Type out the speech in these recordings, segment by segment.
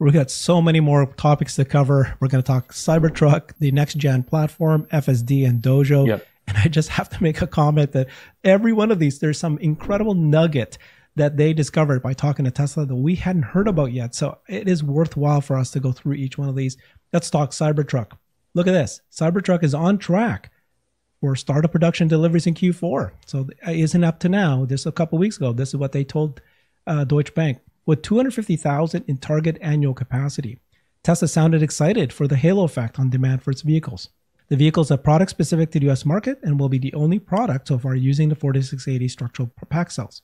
We've got so many more topics to cover. We're going to talk Cybertruck, the next gen platform, FSD, and Dojo. Yep. And I just have to make a comment that every one of these, there's some incredible nugget that they discovered by talking to Tesla that we hadn't heard about yet. So it is worthwhile for us to go through each one of these. Let's talk Cybertruck. Look at this. Cybertruck is on track for start of production deliveries in Q4. So it isn't up to now. Just a couple of weeks ago, this is what they told Deutsche Bank. With 250,000 in target annual capacity, Tesla sounded excited for the halo effect on demand for its vehicles. The vehicles are product specific to the US market and will be the only product so far using the 4680 structural pack cells.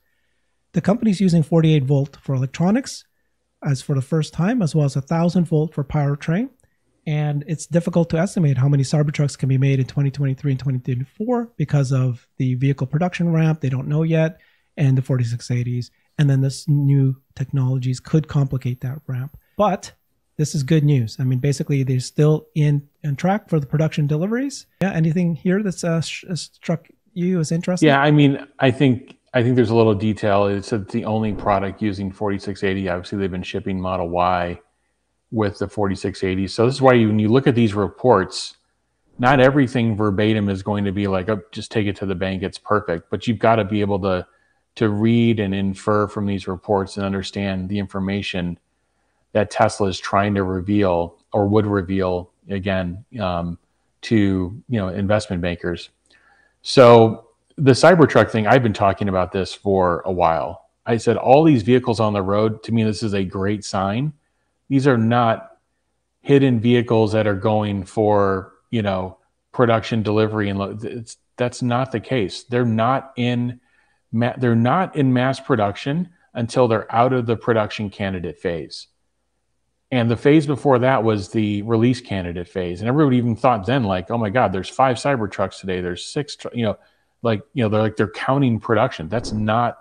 The company is using 48 volt for electronics as for the first time, as well as 1000 volt for powertrain. And it's difficult to estimate how many Cybertrucks can be made in 2023 and 2024 because of the vehicle production ramp. They don't know yet, and the 4680s. And then this new technologies could complicate that ramp. But this is good news. I mean, basically, they're still in track for the production deliveries. Yeah, anything here that's struck you as interesting? Yeah, I mean, I think there's a little detail. It's the only product using 4680. Obviously, they've been shipping Model Y with the 4680. So this is why when you look at these reports, not everything verbatim is going to be like, oh, just take it to the bank, it's perfect. But you've got to be able to read and infer from these reports and understand the information that Tesla is trying to reveal or would reveal again to investment bankers. So the Cybertruck thing, I've been talking about this for a while. I said all these vehicles on the road, to me, this is a great sign. These are not hidden vehicles that are going for production delivery, and that's not the case. They're not in mass production until they're out of the production candidate phase. And the phase before that was the release candidate phase. And everybody even thought then, like, oh my God, there's 5 Cybertrucks today. There's 6, they're counting production. That's not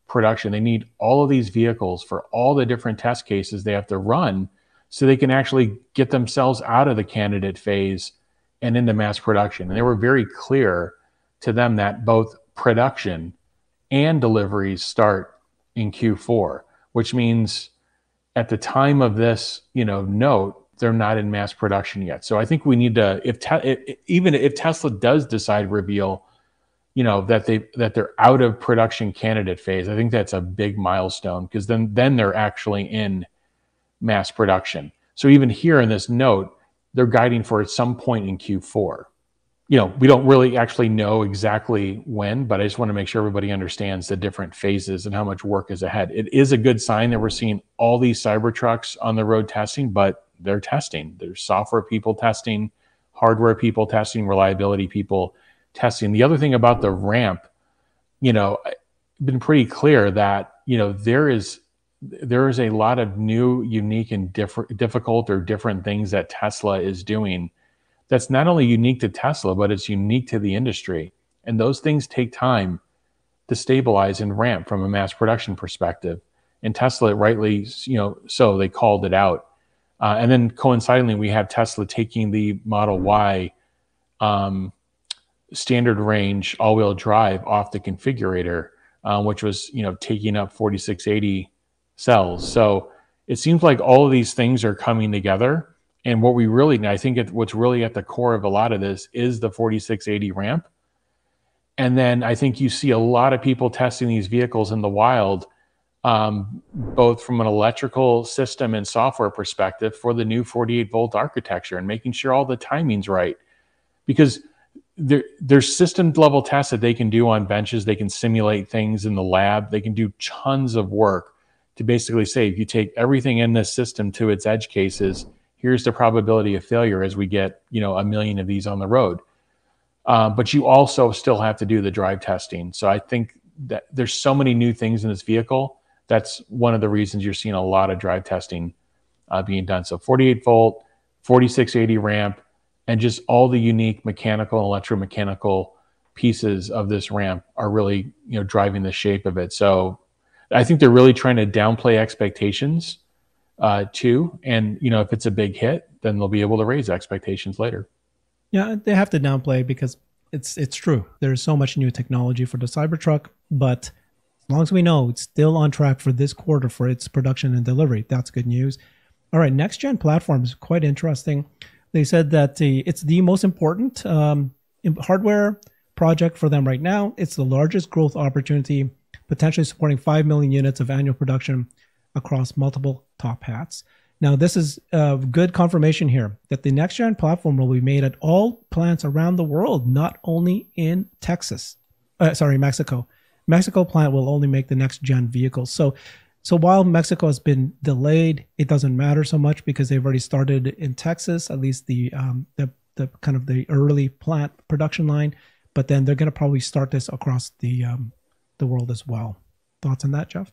production. They need all of these vehicles for all the different test cases they have to run so they can actually get themselves out of the candidate phase and into mass production. And they were very clear to them that both production and deliveries start in Q4, which means at the time of this, note, they're not in mass production yet. So I think we need to, even if Tesla does decide reveal, that they're out of production candidate phase, I think that's a big milestone because then they're actually in mass production. So even here in this note, they're guiding for at some point in Q4. We don't really actually know exactly when, but I just want to make sure everybody understands the different phases and how much work is ahead. It is a good sign that we're seeing all these Cybertrucks on the road testing, but they're testing. There's software people testing, hardware people testing, reliability people testing. The other thing about the ramp, I've been pretty clear that, there is a lot of new, unique, and difficult or different things that Tesla is doing that's not only unique to Tesla, but it's unique to the industry. And those things take time to stabilize and ramp from a mass production perspective. And Tesla, rightly, so they called it out. And then coincidentally, we have Tesla taking the Model Y standard range all-wheel drive off the configurator, which was, taking up 4680 cells. So it seems like all of these things are coming together. And what we really, I think what's really at the core of a lot of this is the 4680 ramp. And then I think you see a lot of people testing these vehicles in the wild, both from an electrical system and software perspective for the new 48 volt architecture and making sure all the timing's right. Because there's system level tests that they can do on benches. They can simulate things in the lab. They can do tons of work to basically say, if you take everything in this system to its edge cases, here's the probability of failure as we get, 1 million of these on the road. But you also still have to do the drive testing. So I think that there's so many new things in this vehicle. That's one of the reasons you're seeing a lot of drive testing being done. So 48 volt, 4680 ramp, and just all the unique mechanical and electromechanical pieces of this ramp are really, driving the shape of it. So I think they're really trying to downplay expectations too. And, if it's a big hit, then they'll be able to raise expectations later. Yeah, they have to downplay because it's true. There's so much new technology for the Cybertruck, but as long as we know it's still on track for this quarter for its production and delivery, that's good news. All right, next gen platforms, quite interesting. They said that it's the most important hardware project for them right now. It's the largest growth opportunity, potentially supporting 5 million units of annual production across multiple top hats. Now, this is good confirmation here that the next gen platform will be made at all plants around the world, not only in Mexico. Mexico plant will only make the next gen vehicles. So while Mexico has been delayed, it doesn't matter so much because they've already started in Texas, at least the kind of the early plant production line. But then they're going to probably start this across the world as well. Thoughts on that, Jeff?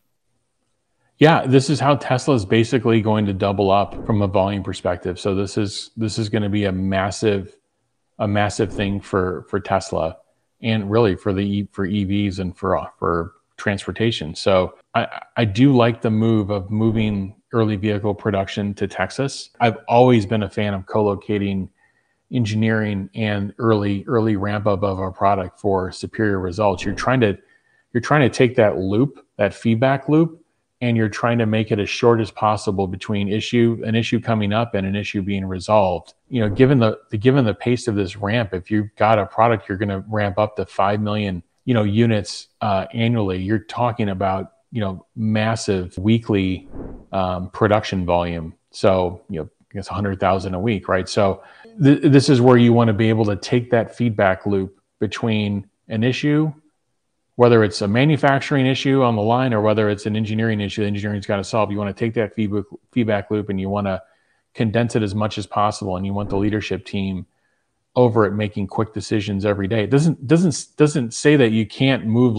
Yeah, this is how Tesla is basically going to double up from a volume perspective. So this is going to be a massive thing for Tesla, and really for EVs and for transportation. So I do like the move of moving early vehicle production to Texas. I've always been a fan of co-locating engineering and early ramp up of our product for superior results. You're trying to take that loop, that feedback loop, and you're trying to make it as short as possible between an issue coming up and an issue being resolved. You know, given the pace of this ramp, if you've got a product you're going to ramp up to 5 million, units annually, you're talking about, massive weekly production volume. So, I guess 100,000 a week, right? So this is where you want to be able to take that feedback loop between an issue, whether it's a manufacturing issue on the line or whether it's an engineering issue the engineering's got to solve. You want to take that feedback loop and you want to condense it as much as possible. And you want the leadership team over it making quick decisions every day. It doesn't say that you can't move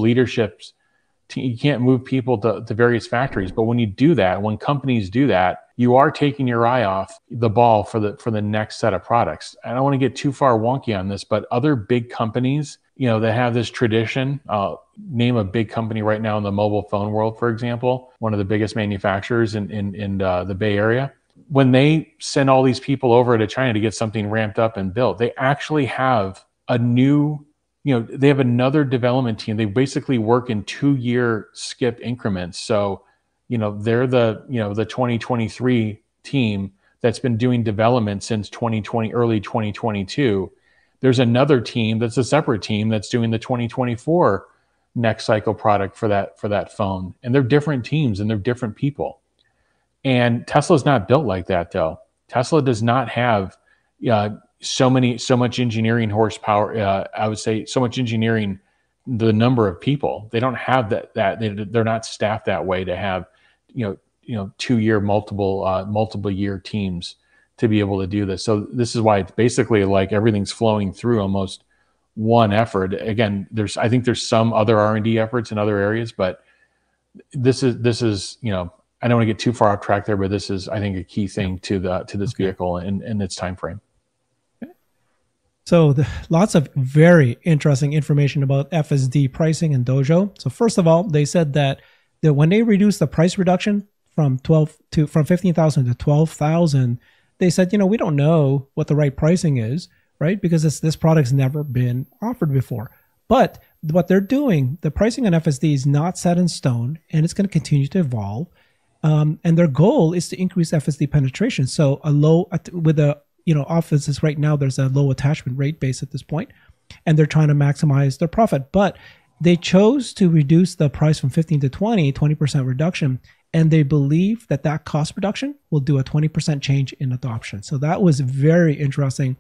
you can't move people to various factories. But when you do that, when companies do that, you are taking your eye off the ball for the next set of products. I don't want to get too far wonky on this, but other big companies, that have this tradition, name a big company right now in the mobile phone world, for example, one of the biggest manufacturers in the Bay Area. When they send all these people over to China to get something ramped up and built, they actually have they have another development team. They basically work in 2-year skip increments. So, they're the 2023 team that's been doing development since 2020, early 2022. There's another team that's a separate team that's doing the 2024 next cycle product for that phone. And they're different teams and they're different people. And Tesla's not built like that, though. Tesla does not have so much engineering horsepower. I would say so much engineering, the number of people. They don't have that. They're not staffed that way to have 2-year multiple year teams to be able to do this. So this is why it's basically like everything's flowing through almost one effort. Again, I think there's some other R&D efforts in other areas, but this is I don't want to get too far off track there, but this is, I think, a key thing to this vehicle and its time frame. So lots of very interesting information about FSD pricing and Dojo. So first of all, they said that when they reduced the price reduction from 15,000 to 12,000, they said, we don't know what the right pricing is, right? Because this product's never been offered before. But what they're doing, the pricing on FSD is not set in stone, and it's going to continue to evolve. And their goal is to increase FSD penetration. So offices right now, there's a low attachment rate base at this point, and they're trying to maximize their profit. But they chose to reduce the price from 15 to 20% reduction. And they believe that cost reduction will do a 20% change in adoption. So that was very interesting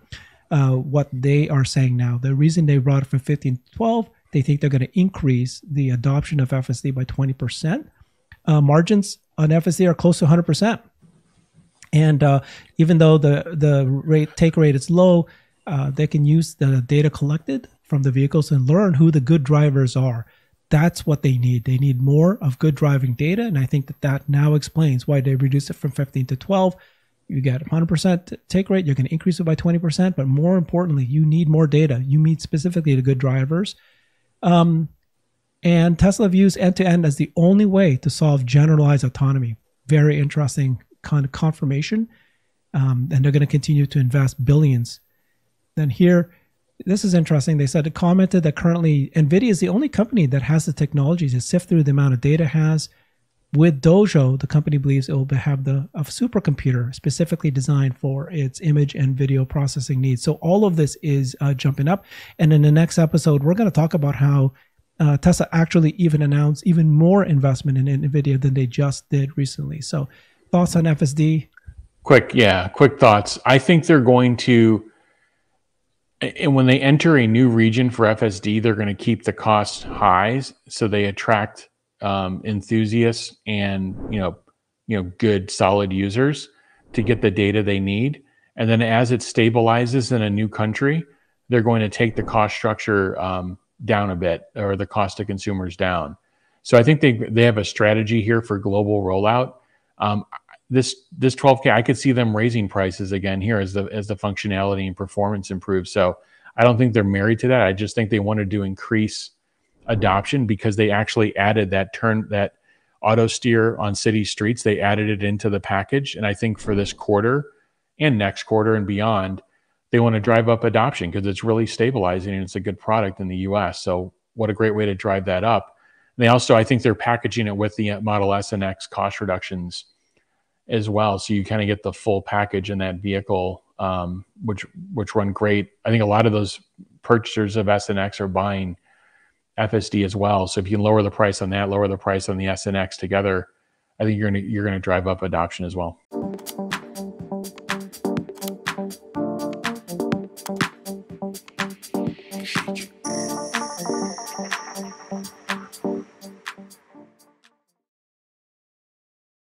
what they are saying now. The reason they brought it from 15 to 12, they think they're going to increase the adoption of FSD by 20%. Margins on FSD are close to 100%. And even though the take rate is low, they can use the data collected from the vehicles and learn who the good drivers are. That's what they need. They need more of good driving data. And I think that now explains why they reduced it from 15 to 12. You get 100% take rate. You're going to increase it by 20%. But more importantly, you need more data. You need specifically the good drivers. And Tesla views end-to-end as the only way to solve generalized autonomy. Very interesting kind of confirmation. And they're going to continue to invest billions. Then here, this is interesting. They said it commented that currently NVIDIA is the only company that has the technology to sift through the amount of data it has With Dojo, the company believes it will have a supercomputer specifically designed for its image and video processing needs. So all of this is jumping up. And in the next episode, we're going to talk about how Tesla actually even announced even more investment in NVIDIA than they just did recently. So thoughts on FSD? Quick thoughts. I think they're going to, and when they enter a new region for FSD, they're going to keep the cost high so they attract enthusiasts and good solid users to get the data they need. And then as it stabilizes in a new country, they're going to take the cost structure down a bit, or the cost to consumers down. So I think they have a strategy here for global rollout. This 12K, I could see them raising prices again here as the functionality and performance improves. So I don't think they're married to that. I just think they wanted to increase adoption because they actually added that auto steer on city streets. They added it into the package. And I think for this quarter and next quarter and beyond, they want to drive up adoption because it's really stabilizing and it's a good product in the US. So what a great way to drive that up. And they also, I think they're packaging it with the Model S and X cost reductions as well. So you kind of get the full package in that vehicle, which run great. I think a lot of those purchasers of S and X are buying FSD as well. So if you can lower the price on that, lower the price on the S and X together, I think you're gonna drive up adoption as well.